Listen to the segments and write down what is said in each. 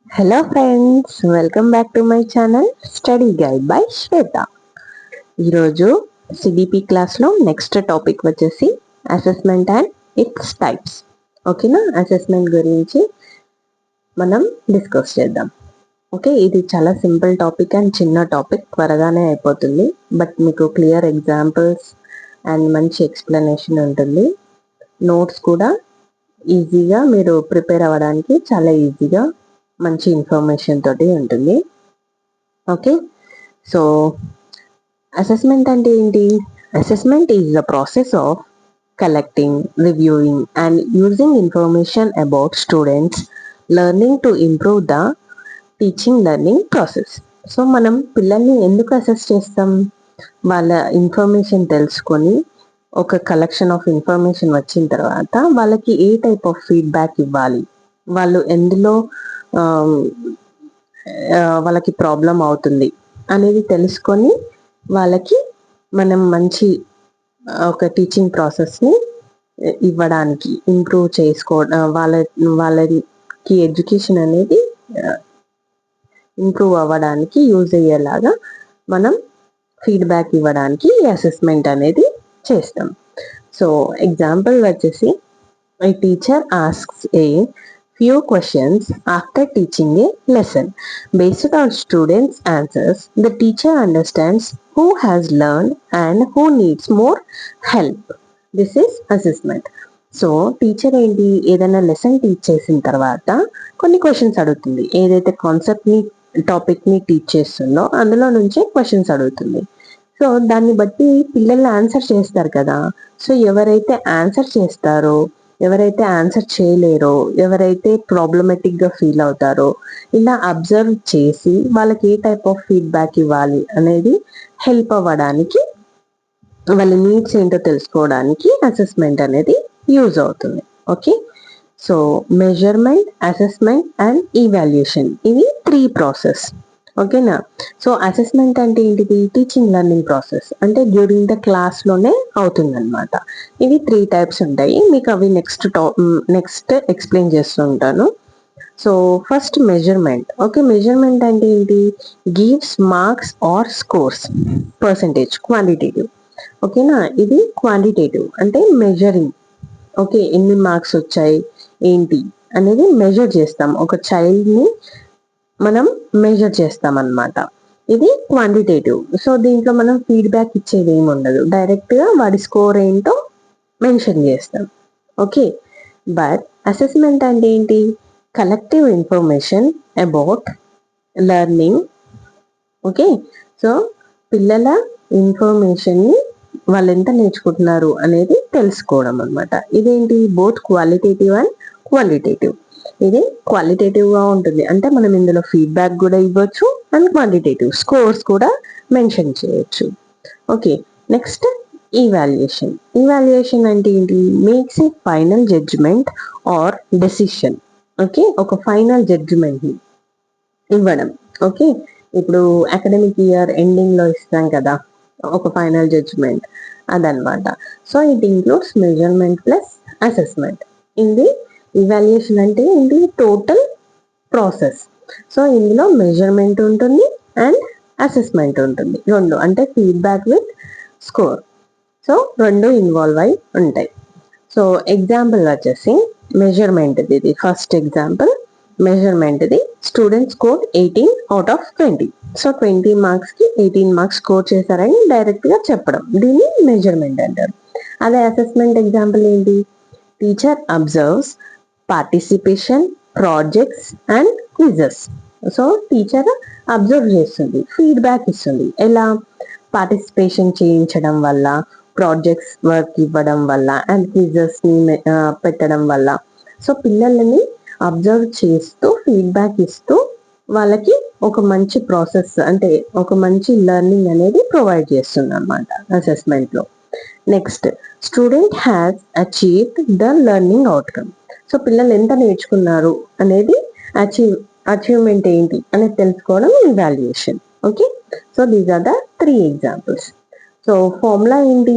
Hello friends, welcome back to my channel study guide by Shweta. ఈరోజు CDP క్లాస్లో next topic వచ్చేసి assessment and it's types. ఓకేనా? Assessment గురించి మనం డిస్కస్ చేద్దాం. ఓకే, ఇది చాలా సింపుల్ టాపిక్ అండ్ చిన్న టాపిక్, త్వరగానే అయిపోతుంది. బట్ మీకు క్లియర్ ఎగ్జాంపుల్స్ అండ్ మంచి ఎక్స్ప్లెనేషన్ ఉంటుంది. నోట్స్ కూడా ఈజీగా మీరు ప్రిపేర్ అవ్వడానికి చాలా ఈజీగా మంచి ఇన్ఫర్మేషన్ తోటి ఉంటుంది. ఓకే, సో అసెస్మెంట్ అంటే ఏంటి? Assessment is the process of collecting, reviewing and using information about students learning to improve the teaching learning process. So మనం పిల్లల్ని ఎందుకు అసెస్ చేస్తాం? వాళ్ళ ఇన్ఫర్మేషన్ తెలుసుకొని ఒక కలెక్షన్ ఆఫ్ ఇన్ఫర్మేషన్ వచ్చిన తర్వాత వాళ్ళకి ఏ టైప్ ఆఫ్ ఫీడ్బ్యాక్ ఇవ్వాలి, వాళ్ళు ఎందులో వాళ్ళకి ప్రాబ్లం అవుతుంది అనేది తెలుసుకొని వాళ్ళకి మనం మంచి ఒక టీచింగ్ ప్రాసెస్ని ఇవ్వడానికి, ఇంప్రూవ్ చేసుకోవడం, వాళ్ళకి ఎడ్యుకేషన్ అనేది ఇంప్రూవ్ అవ్వడానికి యూజ్ అయ్యేలాగా మనం ఫీడ్బ్యాక్ ఇవ్వడానికి ఈ అసెస్మెంట్ అనేది చేస్తాం. సో ఎగ్జాంపుల్ వచ్చేసి, a teacher asks a few questions after teaching a lesson. Based on students' answers, the teacher understands who has learned and who needs more help. This is assessment. So teacher ఏంటి, ఏదైనా lesson teach చేసిన తర్వాత కొన్ని questions అడుగుతుంది. ఏదైతే కాన్సెప్ట్ని, టాపిక్ని teach చేస్తుందో అందులో నుంచే క్వశ్చన్స్ అడుగుతుంది. సో దాన్ని బట్టి పిల్లలు ఆన్సర్ చేస్తారు కదా. సో ఎవరైతే ఆన్సర్ చేస్తారో, ఎవరైతే ఆన్సర్ చేయలేరో, ఎవరైతే ప్రాబ్లమెటిక్గా ఫీల్ అవుతారో, ఇలా అబ్జర్వ్ చేసి వాళ్ళకి ఏ టైప్ ఆఫ్ ఫీడ్బ్యాక్ ఇవ్వాలి అనేది హెల్ప్ అవ్వడానికి, వాళ్ళ నీడ్స్ ఏంటో తెలుసుకోవడానికి అసెస్మెంట్ అనేది యూజ్ అవుతుంది. Okay, so measurement, assessment and evaluation, ఇవి 3 ప్రాసెస్. ఓకేనా? సో అసెస్మెంట్ అంటే ఏంటిది? టీచింగ్ లెర్నింగ్ ప్రాసెస్, అంటే డ్యూరింగ్ ద క్లాస్లోనే అవుతుంది అనమాట. ఇవి 3 టైప్స్ ఉంటాయి. మీకు అవి నెక్స్ట్ ఎక్స్ప్లెయిన్ చేస్తూ ఉంటాను. So first measurement. Okay, measurement అంటే ఏంటి? Gives marks or scores, percentage, quantitative. ఓకేనా? ఇది క్వాంటిటేటివ్ అంటే మెజరింగ్. ఓకే, ఎన్ని మార్క్స్ వచ్చాయి ఏంటి అనేది మెజర్ చేస్తాం. ఒక చైల్డ్ని మనం మెజర్ చేస్తాం అన్నమాట. ఇది క్వాంటిటేటివ్. సో దీంట్లో మనం ఫీడ్బ్యాక్ ఇచ్చేది ఏమి ఉండదు, డైరెక్ట్గా వాడి స్కోర్ ఏంటో మెన్షన్ చేస్తాం. ఓకే, బట్ అసెస్మెంట్ అంటే ఏంటి? Collective information about learning. Okay, so పిల్లల ఇన్ఫర్మేషన్ని వాళ్ళు ఎంత నేర్చుకుంటున్నారు అనేది తెలుసుకోవడం అనమాట. ఇదేంటి? Both qualitative and quantitative. ఇది క్వాలిటేటివ్గా ఉంటుంది, అంటే మనం ఇందులో ఫీడ్బ్యాక్ కూడా ఇవ్వచ్చు, అండ్ క్వాంటిటేటివ్ స్కోర్స్ కూడా మెన్షన్ చేయొచ్చు. Okay, next evaluation. ఈవాల్యుయేషన్ అంటే ఏంటి? Makes a final judgement or decision. Okay, ఒక ఫైనల్ జడ్జిమెంట్ని ఇవ్వడం. ఓకే, ఇప్పుడు అకాడమిక్ ఇయర్ ఎండింగ్లో ఇస్తాం కదా ఒక ఫైనల్ జడ్జిమెంట్, అదనమాట. So it includes measurement plus assessment. ఇది ఇవాల్యుయేషన్ అంటే ఇది టోటల్ ప్రాసెస్. సో ఇందులో మెజర్మెంట్ ఉంటుంది అండ్ అసెస్మెంట్ ఉంటుంది, రెండు, అంటే ఫీడ్బ్యాక్ విత్ స్కోర్. సో రెండు ఇన్వాల్వ్ అయి ఉంటాయి. సో ఎగ్జాంపుల్ వచ్చేసి మెజర్మెంట్, ఇది ఫస్ట్ ఎగ్జాంపుల్. మెజర్మెంట్ది student score 18 out of 20. So 20 మార్క్స్కి 18 మార్క్స్ స్కోర్ చేశారని డైరెక్ట్గా చెప్పడం, దీన్ని మెజర్మెంట్ అంటారు. అదే అసెస్మెంట్ ఎగ్జాంపుల్ ఏంటి? Teacher absorbs participation, projects and quizzes. So teacher observe చేస్తుంది, ఫీడ్బ్యాక్ ఇస్తుంది. ఎలా? పార్టిసిపేషన్ చేయించడం వల్ల, ప్రాజెక్ట్స్ వర్క్ ఇవ్వడం వల్ల, అండ్ క్విజెస్ని పెట్టడం వల్ల. సో పిల్లలని అబ్జర్వ్ చేస్తూ ఫీడ్బ్యాక్ ఇస్తూ వాళ్ళకి ఒక మంచి ప్రాసెస్, అంటే ఒక మంచి లెర్నింగ్ అనేది ప్రొవైడ్ చేస్తుంది అన్నమాట అసెస్మెంట్లో. Next, student has achieved the learning outcome. So పిల్లలు ఎంత నేర్చుకున్నారు అనేది, అచీవ్మెంట్ ఏంటి అనేది తెలుసుకోవడం evaluation. Okay, so these are the 3 examples. So formula ఏంటి?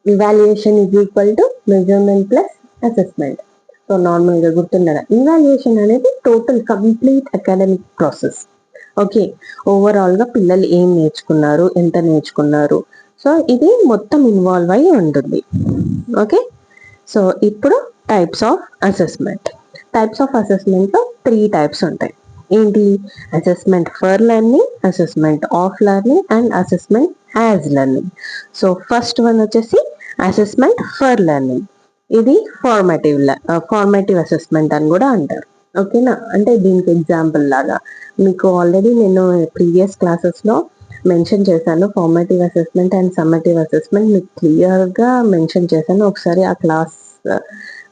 Evaluation is equal to measurement plus assessment. So నార్మల్గా గుర్తుండగా ఇవాల్యుయేషన్ అనేది total complete academic process. Okay, ఓవరాల్గా పిల్లలు ఏం నేర్చుకున్నారు, ఎంత నేర్చుకున్నారు, సో ఇది మొత్తం ఇన్వాల్వ్ అయి ఉంటుంది. ఓకే, సో ఇప్పుడు types of assessment. Types of అసెస్మెంట్లో 3 టైప్స్ ఉంటాయి. ఏంటి? Assessment for learning, assessment of learning and assessment as learning. So first one వచ్చేసి అసెస్మెంట్ ఫర్ లెర్నింగ్. ఇది ఫార్మేటివ్ అసెస్మెంట్ అని కూడా అంటారు. ఓకేనా, అంటే దీనికి ఎగ్జాంపుల్ లాగా మీకు ఆల్రెడీ నేను ప్రీవియస్ క్లాసెస్లో మెన్షన్ చేశాను. Formative assessment and summative assessment మీకు క్లియర్గా మెన్షన్ చేశాను. ఒకసారి ఆ క్లాస్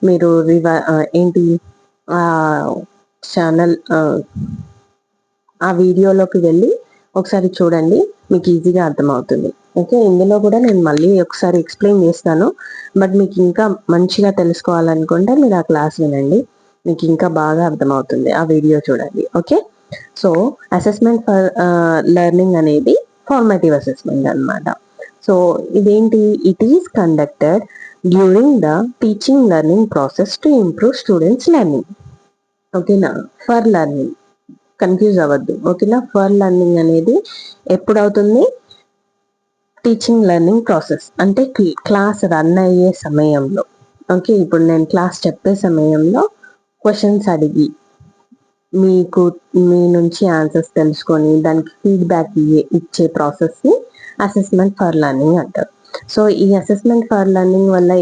మీరు ఏంటి ఛానల్ ఆ వీడియోలోకి వెళ్ళి ఒకసారి చూడండి, మీకు ఈజీగా అర్థమవుతుంది. ఓకే, ఇందులో కూడా నేను మళ్ళీ ఒకసారి ఎక్స్ప్లెయిన్ చేస్తాను. బట్ మీకు ఇంకా మంచిగా తెలుసుకోవాలనుకుంటే మీరు ఆ క్లాస్ వినండి, మీకు ఇంకా బాగా అర్థమవుతుంది. ఆ వీడియో చూడండి. Okay, so assessment for learning అనేది ఫార్మేటివ్ అసెస్మెంట్ అనమాట. సో ఇదేంటి? It is conducted during the teaching learning process to improve students learning. ఓకేనా, ఫర్ లెర్నింగ్ కన్ఫ్యూజ్ అవ్వద్దు. ఓకేనా, ఫర్ లెర్నింగ్ అనేది ఎప్పుడు అవుతుంది? టీచింగ్ లెర్నింగ్ ప్రాసెస్ అంటే క్లాస్ రన్ అయ్యే సమయంలో. ఓకే, ఇప్పుడు నేను క్లాస్ చెప్పే సమయంలో క్వశ్చన్స్ అడిగి మీ నుంచి ఆన్సర్స్ తెలుసుకొని దానికి ఫీడ్బ్యాక్ ఇచ్చే ప్రాసెస్ని అసెస్మెంట్ ఫర్ లెర్నింగ్ అంటారు. సో ఈ అసెస్మెంట్ ఫర్ లెర్నింగ్ వల్ల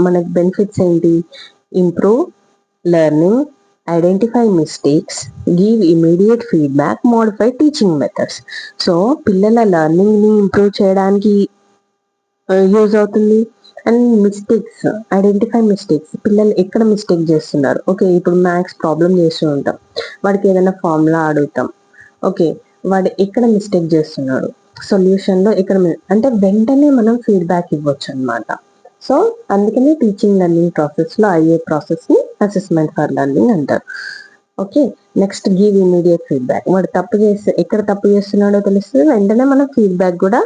మనకి బెనిఫిట్స్ ఏంటి? Improve learning, identify mistakes, give immediate feedback, modify teaching methods. So పిల్లల లెర్నింగ్ని ఇంప్రూవ్ చేయడానికి యూజ్ అవుతుంది. అండ్ మిస్టేక్స్, ఐడెంటిఫై మిస్టేక్స్, పిల్లలు ఎక్కడ మిస్టేక్ చేస్తున్నారు. ఓకే, ఇప్పుడు మ్యాథ్స్ ప్రాబ్లం చేస్తూ ఉంటాం, వాడికి ఏదైనా ఫార్ములా అడుగుతాం. ఓకే, వాడు ఎక్కడ మిస్టేక్ చేస్తున్నాడు, సొల్యూషన్లో ఎక్కడ అంటే వెంటనే మనం ఫీడ్బ్యాక్ ఇవ్వచ్చు అనమాట. సో అందుకనే టీచింగ్ లెర్నింగ్ ప్రాసెస్లో అయ్యే ప్రాసెస్ని అసెస్మెంట్ ఫర్ లెర్నింగ్ అంటారు. Okay, next give immediate feedback. వాడు ఎక్కడ తప్పు చేస్తున్నాడో తెలుస్తుంది, వెంటనే మనం ఫీడ్బ్యాక్ కూడా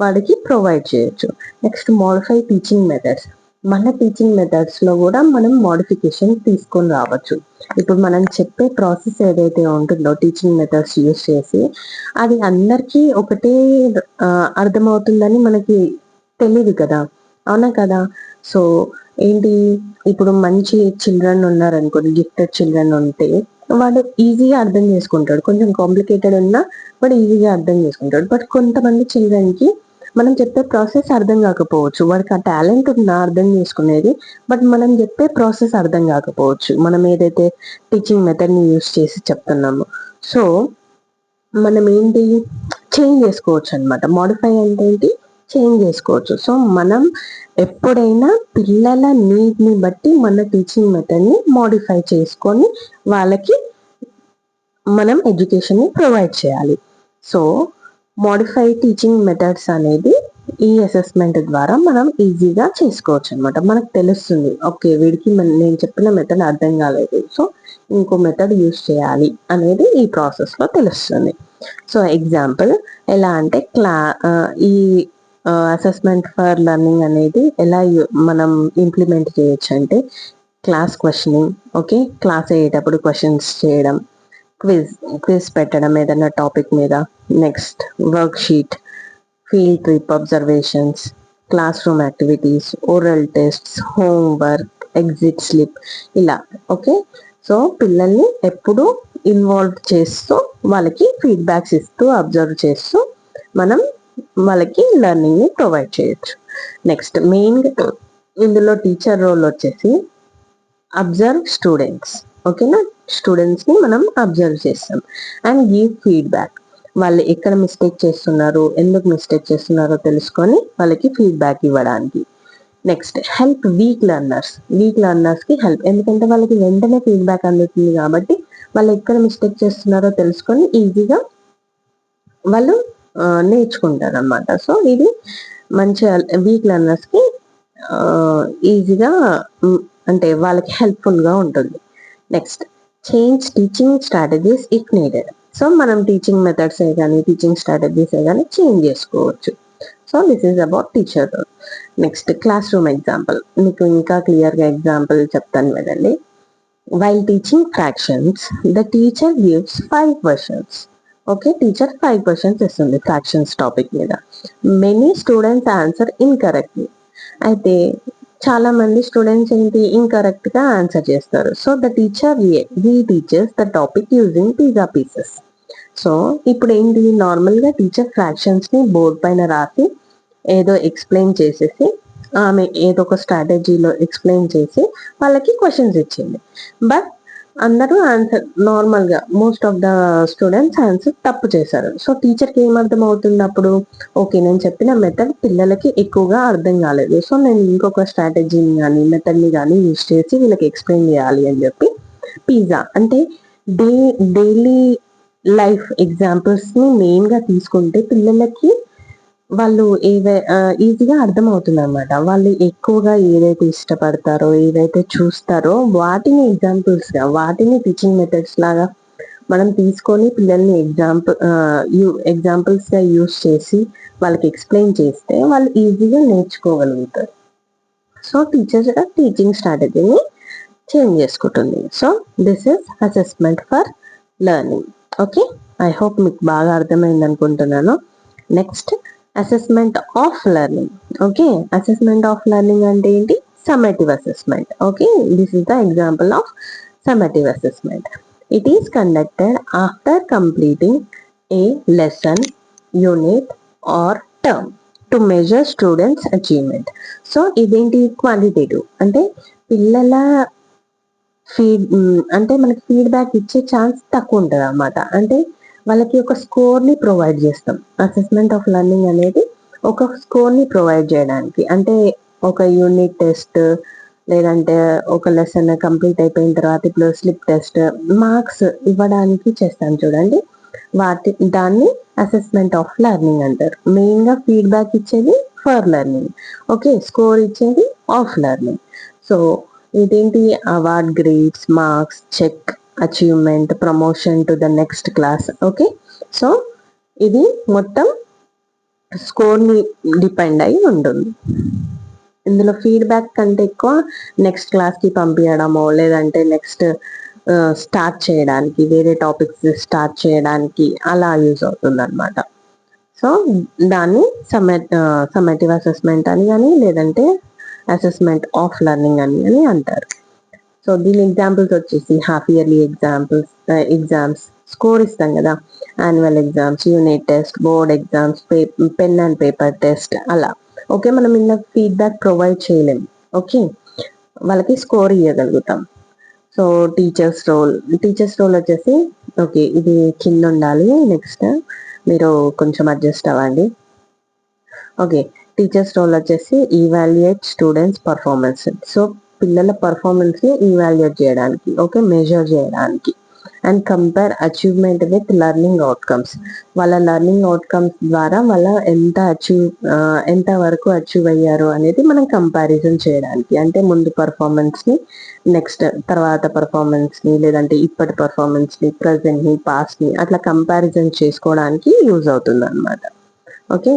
వాడికి ప్రొవైడ్ చేయొచ్చు. Next modify teaching methods. మన టీచింగ్ మెథడ్స్లో కూడా మనం మోడిఫికేషన్ తీసుకొని రావచ్చు. ఇప్పుడు మనం చెప్పే ప్రాసెస్ ఏదైతే ఉంటుందో టీచింగ్ మెథడ్స్ యూస్ చేసి, అది అందరికీ ఒకటే అర్థమవుతుందని మనకి తెలియదు కదా, అవునా కదా? సో ఏంటి, ఇప్పుడు మంచి చిల్డ్రన్ ఉన్నారనుకోండి, గిఫ్టెడ్ చిల్డ్రన్ ఉంటే వాడు ఈజీగా అర్థం చేసుకుంటాడు. కొంచెం కాంప్లికేటెడ్ ఉన్నా వాడు ఈజీగా అర్థం చేసుకుంటాడు. బట్ కొంతమంది చిల్డ్రన్కి మనం చెప్పే ప్రాసెస్ అర్థం కాకపోవచ్చు. వాడికి ఆ టాలెంట్ ఉన్నా అర్థం చేసుకునేది, బట్ మనం చెప్పే ప్రాసెస్ అర్థం కాకపోవచ్చు, మనం ఏదైతే టీచింగ్ మెథడ్ని యూస్ చేసి చెప్తున్నామో. సో మనం ఏంటి, చేంజ్ చేసుకోవచ్చు అనమాట. మోడిఫై అంటే ఏంటి? చేంజ్ చేసుకోవచ్చు. సో మనం ఎప్పుడైనా పిల్లల నీడ్ని బట్టి మన టీచింగ్ మెథడ్ని మోడిఫై చేసుకొని వాళ్ళకి మనం ఎడ్యుకేషన్ని ప్రొవైడ్ చేయాలి. సో మోడిఫై టీచింగ్ మెథడ్స్ అనేది ఈ అసెస్మెంట్ ద్వారా మనం ఈజీగా చేసుకోవచ్చు అనమాట. మనకు తెలుస్తుంది, ఓకే వీడికి నేను చెప్పిన మెథడ్ అర్థం కాలేదు, సో ఇంకో మెథడ్ యూస్ చేయాలి అనేది ఈ ప్రాసెస్లో తెలుస్తుంది. సో ఎగ్జాంపుల్ ఎలా అంటే ఈ అసెస్మెంట్ ఫర్ లెర్నింగ్ అనేది ఎలా మనం ఇంప్లిమెంట్ చేయొచ్చు అంటే క్లాస్ క్వశ్చనింగ్. ఓకే, క్లాస్ అయ్యేటప్పుడు క్వశ్చన్స్ చేయడం, క్విజ్ పెట్టడం ఏదైనా టాపిక్ మీద, next work sheet, field trip observations, class room activities, oral tests, homework, exit slip, ఇలా. ఓకే, సో పిల్లల్ని ఎప్పుడు ఇన్వాల్వ్ చేస్తూ వాళ్ళకి ఫీడ్బ్యాక్స్ ఇస్తూ అబ్జర్వ్ చేస్తూ మనం వాళ్ళకి లెర్నింగ్ని ప్రొవైడ్ చేయొచ్చు. నెక్స్ట్ మెయిన్గా ఇందులో టీచర్ రోల్ వచ్చేసి అబ్జర్వ్ స్టూడెంట్స్. ఓకేనా, స్టూడెంట్స్ని మనం అబ్జర్వ్ చేస్తాం అండ్ గివ్ ఫీడ్బ్యాక్. వాళ్ళు ఎక్కడ మిస్టేక్ చేస్తున్నారు, ఎందుకు మిస్టేక్ చేస్తున్నారో తెలుసుకొని వాళ్ళకి ఫీడ్బ్యాక్ ఇవ్వడానికి. నెక్స్ట్ హెల్ప్ వీక్ లెర్నర్స్కి హెల్ప్, ఎందుకంటే వాళ్ళకి వెంటనే ఫీడ్బ్యాక్ అందుతుంది కాబట్టి వాళ్ళు ఎక్కడ మిస్టేక్ చేస్తున్నారో తెలుసుకొని ఈజీగా వాళ్ళు నేర్చుకుంటారు అనమాట. సో ఇది మంచి వీక్ లెర్నర్స్కి ఈజీగా అంటే వాళ్ళకి హెల్ప్ఫుల్గా ఉంటుంది. Next change teaching strategies if needed. So మనం టీచింగ్ మెథడ్స్ కానీ టీచింగ్ స్ట్రాటజీస్ కానీ చేంజ్ చేసుకోవచ్చు. So this is about teacher role. Next classroom example, మీకు ఇంకా క్లియర్గా ఎగ్జాంపుల్ చెప్తాను వినండి. While teaching fractions, the teacher gives 5 questions. Okay, teacher 5 questions ఇస్తుంది ఫ్రాక్షన్స్ టాపిక్ మీద. Many students answer incorrectly. అయితే చాలా మంది స్టూడెంట్స్ ఏంటి ఇన్కరెక్ట్ గా ఆన్సర్ చేస్తారు. So the teacher reteaches the topic using pizza pieces. So ఇప్పుడు ఏంటి, నార్మల్ గా టీచర్ ఫ్రాక్షన్స్ ని బోర్డ్ పైన రాసి ఏదో ఎక్స్ప్లెయిన్ చేసేసి, ఆమె ఏదో ఒక స్ట్రాటజీలో ఎక్స్ప్లెయిన్ చేసి వాళ్ళకి క్వశ్చన్స్ ఇచ్చింది. బట్ అందరూ ఆన్సర్ నార్మల్గా most of the students answer తప్పు చేశారు. సో టీచర్కి ఏమర్థం అవుతుంది అప్పుడు, ఓకే నేను చెప్పిన మెథడ్ పిల్లలకి ఎక్కువగా అర్థం కాలేదు, సో నేను ఇంకొక స్ట్రాటజీని కానీ మెథడ్ని కానీ యూజ్ చేసి వీళ్ళకి ఎక్స్ప్లెయిన్ చేయాలి అని చెప్పి పిజ్జా అంటే డైలీ లైఫ్ ఎగ్జాంపుల్స్ని మెయిన్గా తీసుకుంటే పిల్లలకి వాళ్ళు ఈజీగా అర్థమవుతుంది అనమాట. వాళ్ళు ఎక్కువగా ఏదైతే ఇష్టపడతారో ఏదైతే చూస్తారో వాటిని ఎగ్జాంపుల్స్గా, వాటిని టీచింగ్ మెథడ్స్ లాగా మనం తీసుకొని పిల్లల్ని ఎగ్జాంపుల్స్గా యూస్ చేసి వాళ్ళకి ఎక్స్ప్లెయిన్ చేస్తే వాళ్ళు ఈజీగా నేర్చుకోగలుగుతారు. సో టీచర్ టీచింగ్ స్ట్రాటజీని చేంజ్ చేసుకుంటుంది. So this is assessment for learning. Okay, I hope మీకు బాగా అర్థమైంది అనుకుంటున్నాను. Next assessment of learning. Okay, assessment of learning అంటే ఏంటి, summative assessment. Okay, this is the example of summative assessment. It is conducted after completing a lesson, unit or term to measure students achievement. So ఇదేంటి, quantitative అంటే పిల్లల అంటే మనకి feedback ఇచ్చే chance తక్కువ ఉంటుంది అన్నమాట. అంటే వాళ్ళకి ఒక స్కోర్ని ప్రొవైడ్ చేస్తాం. అసెస్మెంట్ ఆఫ్ లెర్నింగ్ అనేది ఒక స్కోర్ని ప్రొవైడ్ చేయడానికి, అంటే ఒక యూనిట్ టెస్ట్ లేదంటే ఒక లెసన్ కంప్లీట్ అయిపోయిన తర్వాత ఇప్పుడు స్లిప్ టెస్ట్ మార్క్స్ ఇవ్వడానికి చేస్తాం చూడండి, దాన్ని అసెస్మెంట్ ఆఫ్ లెర్నింగ్ అంటారు. మెయిన్గా ఫీడ్బ్యాక్ ఇచ్చేది ఫర్ లెర్నింగ్, ఓకే, స్కోర్ ఇచ్చేది ఆఫ్ లెర్నింగ్. సో ఇదేంటి, award, grades, marks, check, achievement, promotion to the next class. Okay, so ఇది మొత్తం స్కోర్ని డిపెండ్ అయి ఉంటుంది. ఇందులో ఫీడ్బ్యాక్ కంటే ఎక్కువ నెక్స్ట్ క్లాస్కి పంపించడమో లేదంటే నెక్స్ట్ స్టార్ట్ చేయడానికి, వేరే టాపిక్స్ స్టార్ట్ చేయడానికి అలా యూజ్ అవుతుంది అనమాట. సో దాన్ని సమ్మేటివ్ అసెస్మెంట్ అని కానీ లేదంటే అసెస్మెంట్ ఆఫ్ లెర్నింగ్ అని అంటారు. సో దీని ఎగ్జాంపుల్స్ వచ్చేసి హాఫ్ ఇయర్లీ ఎగ్జామ్స్ స్కోర్ ఇస్తాం కదా, annual exams, unit test, board exams, pen and paper test అలా. ఓకే, మనం ఇలా ఫీడ్బ్యాక్ ప్రొవైడ్ చేయలేము. ఓకే, వాళ్ళకి స్కోర్ ఇవ్వగలుగుతాం. సో టీచర్స్ రోల్ వచ్చేసి, ఓకే ఇది కింద ఉండాలి, నెక్స్ట్ మీరు కొంచెం అడ్జస్ట్ అవ్వండి. ఓకే, టీచర్స్ రోల్ వచ్చేసి ఈవాల్యుయేట్ స్టూడెంట్స్ పర్ఫార్మెన్స్. సో పిల్లల పర్ఫార్మెన్స్ ని ఈవాల్యుయేట్ చేయడానికి, ఓకే, మెజర్ చేయడానికి. And compare achievement with learning outcomes. వాళ్ళ లెర్నింగ్ అవుట్కమ్స్ ద్వారా వాళ్ళ ఎంత వరకు అచీవ్ అయ్యారు అనేది మనం కంపారిజన్ చేయడానికి, అంటే ముందు పర్ఫార్మెన్స్ ని నెక్స్ట్ తర్వాత పర్ఫార్మెన్స్ ని లేదంటే ఇప్పటి పర్ఫార్మెన్స్ ని ప్రజెంట్ ని పాస్ట్ ని అట్లా కంపారిజన్ చేసుకోవడానికి యూజ్ అవుతుంది అనమాట. ఓకే,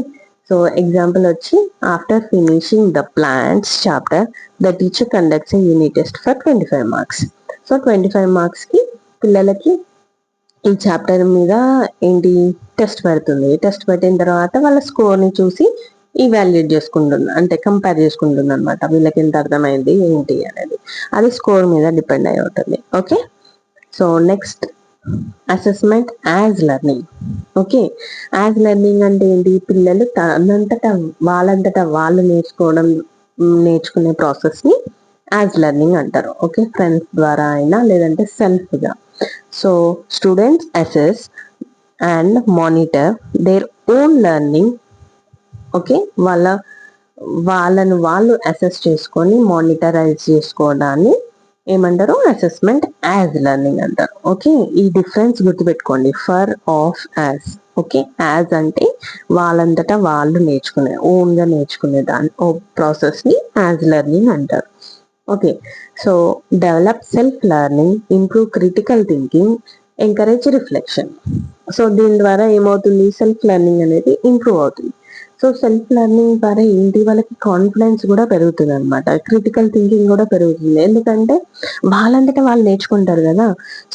సో ఎగ్జాంపుల్ వచ్చి after finishing the plants chapter the teacher conducts A unit test for 25 marks. So 25 మార్క్స్కి పిల్లలకి ఈ చాప్టర్ మీద ఏంటి టెస్ట్ పెడుతుంది. టెస్ట్ పెట్టిన తర్వాత వాళ్ళ స్కోర్ని చూసి ఈవాల్యుయేట్ చేసుకుంటుంది, అంటే కంపేర్ చేసుకుంటుంది అనమాట. వీళ్ళకి ఎంత అర్థమైంది ఏంటి అనేది, అది స్కోర్ మీద డిపెండ్ అయి ఉంటుంది. Okay, so next assessment as learning. Okay, as learning అంటే ఏంటి, పిల్లలు వాళ్ళంతటా వాళ్ళు నేర్చుకునే ప్రాసెస్ని యాజ్ లెర్నింగ్ అంటారు. ఓకే, ఫ్రెండ్స్ ద్వారా అయినా లేదంటే సెల్ఫ్గా. So students assess and monitor their own learning. Okay, వాళ్ళను వాళ్ళు అసెస్ చేసుకొని మానిటరైజ్ చేసుకోవడాన్ని ఏమంటారు, అసెస్మెంట్ యాజ్ లెర్నింగ్ అంటారు. ఓకే, ఈ డిఫరెన్స్ గుర్తుపెట్టుకోండి, for, of, as. Okay, as అంటే వాళ్ళంతటా వాళ్ళు ఓన్గా నేర్చుకునే ప్రాసెస్ని యాజ్ లెర్నింగ్ అంటారు. Okay, so develop self learning, improve critical thinking, encourage reflection. So దీని ద్వారా ఏమవుతుంది, సెల్ఫ్ లెర్నింగ్ అనేది ఇంప్రూవ్ అవుతుంది. సో సెల్ఫ్ లెర్నింగ్ ద్వారా ఏంటి, వాళ్ళకి కాన్ఫిడెన్స్ కూడా పెరుగుతుంది అనమాట, క్రిటికల్ థింకింగ్ కూడా పెరుగుతుంది. ఎందుకంటే వాళ్ళంతటా వాళ్ళు నేర్చుకుంటారు కదా.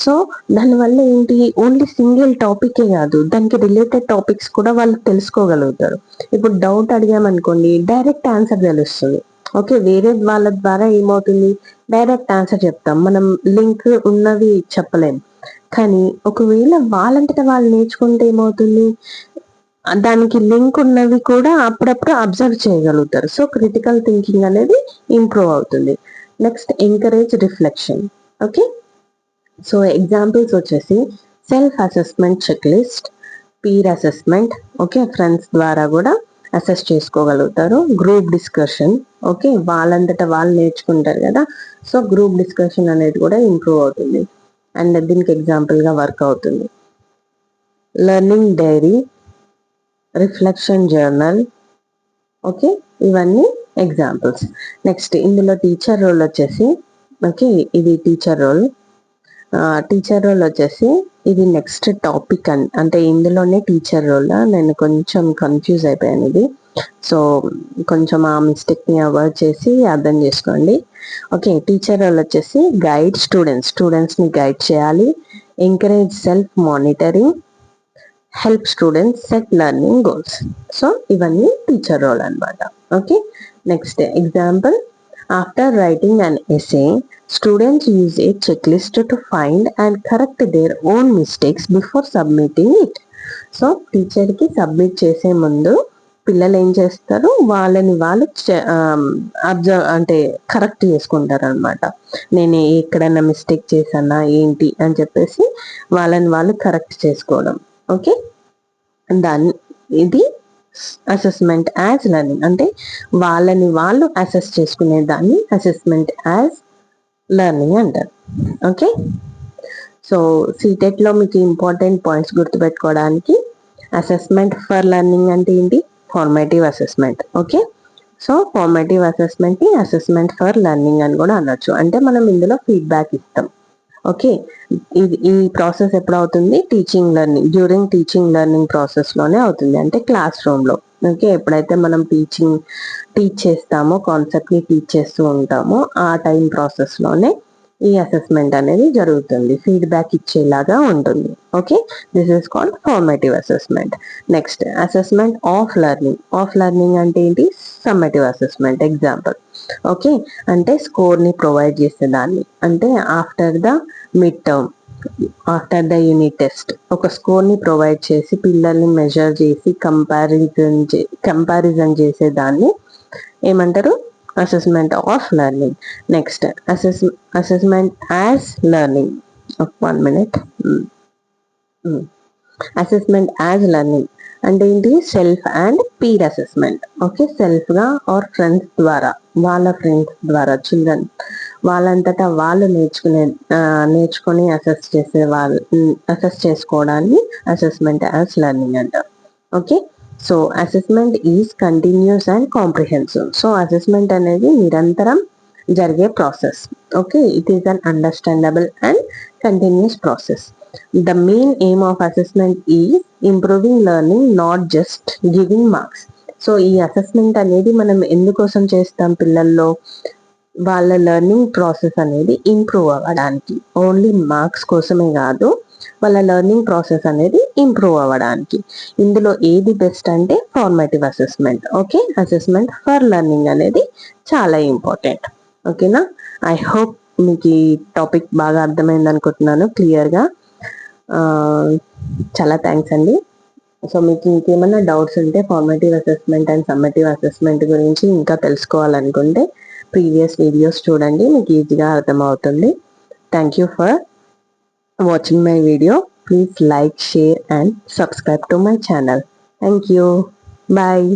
సో దానివల్ల ఏంటి, ఓన్లీ సింగిల్ టాపికే కాదు, దానికి రిలేటెడ్ టాపిక్స్ కూడా వాళ్ళు తెలుసుకోగలుగుతారు. ఇప్పుడు డౌట్ అడిగామనుకోండి, డైరెక్ట్ ఆన్సర్ తెలుస్తుంది. ఓకే, వేరే వాళ్ళ ద్వారా ఏమవుతుంది, డైరెక్ట్ ఆన్సర్ చెప్తాం, మనం లింక్ ఉన్నవి చెప్పలేం. కానీ ఒకవేళ వాళ్ళంతటా వాళ్ళు నేర్చుకుంటే ఏమవుతుంది, దానికి లింక్ ఉన్నవి కూడా అప్పుడప్పుడు అబ్జర్వ్ చేయగలుగుతారు. సో క్రిటికల్ థింకింగ్ అనేది ఇంప్రూవ్ అవుతుంది. Next, encourage reflection. Okay, so examples వచ్చేసి self assessment check list, peer assessment, okay, friends ద్వారా కూడా అసెస్ చేసుకోగలుగుతారు. గ్రూప్ డిస్కషన్, ఓకే, వాళ్ళంతటా వాళ్ళు నేర్చుకుంటారు కదా, సో గ్రూప్ డిస్కషన్ అనేది కూడా ఇంప్రూవ్ అవుతుంది అండ్ దీనికి ఎగ్జాంపుల్గా వర్క్ అవుతుంది. Learning diary, reflection journal, okay, ఇవన్నీ ఎగ్జాంపుల్స్. నెక్స్ట్ ఇందులో టీచర్ రోల్ వచ్చేసి, ఓకే, ఇది టీచర్ రోల్. టీచర్ రోల్ వచ్చేసి ఇది నెక్స్ట్ టాపిక్ అంటే ఇందులోనే టీచర్ రోల్. నేను కొంచెం కన్ఫ్యూజ్ అయిపోయాను ఇది, సో కొంచెం ఆ మిస్టేక్ని అవాయిడ్ చేసి అర్థం చేసుకోండి. ఓకే, టీచర్ రోల్ వచ్చేసి గైడ్ స్టూడెంట్స్ని గైడ్ చేయాలి, encourage self monitoring, help students set learning goals. So ఇవన్నీ టీచర్ రోల్ అనమాట. Okay, next example, after writing an essay students use a checklist to find and correct their own mistakes before submitting it. So టీచర్కి submit చేసే ముందు పిల్లలు ఏం చేస్తారు, వాళ్ళని వాళ్ళు అబ్జర్వ్ అంటే కరెక్ట్ చేసుకుంటారు అనమాట. నేను ఎక్కడైనా మిస్టేక్ చేశానా ఏంటి అని చెప్పేసి వాళ్ళని వాళ్ళు కరెక్ట్ చేసుకోవడం. ఓకే, దాన్ని ఇది అసెస్మెంట్ యాజ్ లెర్నింగ్, అంటే వాళ్ళని వాళ్ళు అసెస్ చేసుకునే దాన్ని అసెస్మెంట్ యాజ్ లెర్నింగ్ అంటారు. ఓకే, సో సీటెట్లో మీకు ఇంపార్టెంట్ పాయింట్స్ గుర్తుపెట్టుకోవడానికి, అసెస్మెంట్ ఫర్ లెర్నింగ్ అంటే ఏంటి, formative assessment. Okay, so formative అసెస్మెంట్ని అసెస్మెంట్ ఫర్ లెర్నింగ్ అని కూడా అనొచ్చు, అంటే మనం ఇందులో ఫీడ్బ్యాక్ ఇస్తాం. ఓకే, ఈ ప్రాసెస్ ఎప్పుడు అవుతుంది, teaching learning, during teaching learning ప్రాసెస్లోనే అవుతుంది, అంటే క్లాస్ రూమ్లో. ఓకే, ఎప్పుడైతే మనం టీచ్ చేస్తామో, కాన్సెప్ట్ని టీచ్ చేస్తూ ఉంటామో ఆ టైం ప్రాసెస్లోనే ఈ అసెస్మెంట్ అనేది జరుగుతుంది, ఫీడ్బ్యాక్ ఇచ్చేలాగా ఉంటుంది. Okay, this is called formative assessment. Next, assessment of learning అంటే ఏంటి, సమ్మేటివ్ అసెస్మెంట్. ఎగ్జాంపుల్, ఓకే, అంటే స్కోర్ని ప్రొవైడ్ చేసేదాన్ని, అంటే after the mid term, after the unit test ఒక స్కోర్ని ప్రొవైడ్ చేసి పిల్లల్ని మెజర్ చేసి కంపారిజన్ చేసేదాన్ని ఏమంటారు, assessment of learning. Next, assessment as learning. 1 minute. Assessment as learning అంటే ఏంటి, self and peer assessment. Okay, సెల్ఫ్గా ఆర్ ఫ్రెండ్స్ ద్వారా, వాళ్ళ ఫ్రెండ్స్ ద్వారా, చిల్డ్రన్ వాళ్ళంతటా వాళ్ళు నేర్చుకొని అసెస్ చేసుకోవడాన్ని అసెస్మెంట్ యాజ్ లెర్నింగ్ అంటారు. Okay, so assessment is continuous and comprehensive. So assessment అనేది నిరంతరం జరిగే process. Okay, it is an understandable and continuous process. The main aim of assessment is improving learning, not just giving marks. So ఈ assessment అనేది మనం ఎందుకోసం చేస్తాం, పిల్లల్లో వాళ్ళ లెర్నింగ్ ప్రాసెస్ అనేది ఇంప్రూవ్ అవ్వడానికి, ఓన్లీ మార్క్స్ కోసమే కాదు, వాళ్ళ లెర్నింగ్ ప్రాసెస్ అనేది ఇంప్రూవ్ అవ్వడానికి. ఇందులో ఏది బెస్ట్ అంటే formative assessment. Okay, assessment for learning అనేది చాలా ఇంపార్టెంట్. ఓకేనా, ఐ హోప్ మీకు ఈ టాపిక్ బాగా అర్థమైంది అనుకుంటున్నాను, క్లియర్గా. చాలా థ్యాంక్స్ అండి. సో మీకు ఇంకేమైనా డౌట్స్ ఉంటే formative assessment and summative assessment గురించి ఇంకా తెలుసుకోవాలనుకుంటే ప్రీవియస్ వీడియోస్ చూడండి, మీకు ఈజీగా అర్థమవుతుంది. Thank you for watching my video. Please like, share and subscribe to my channel. Thank you. Bye.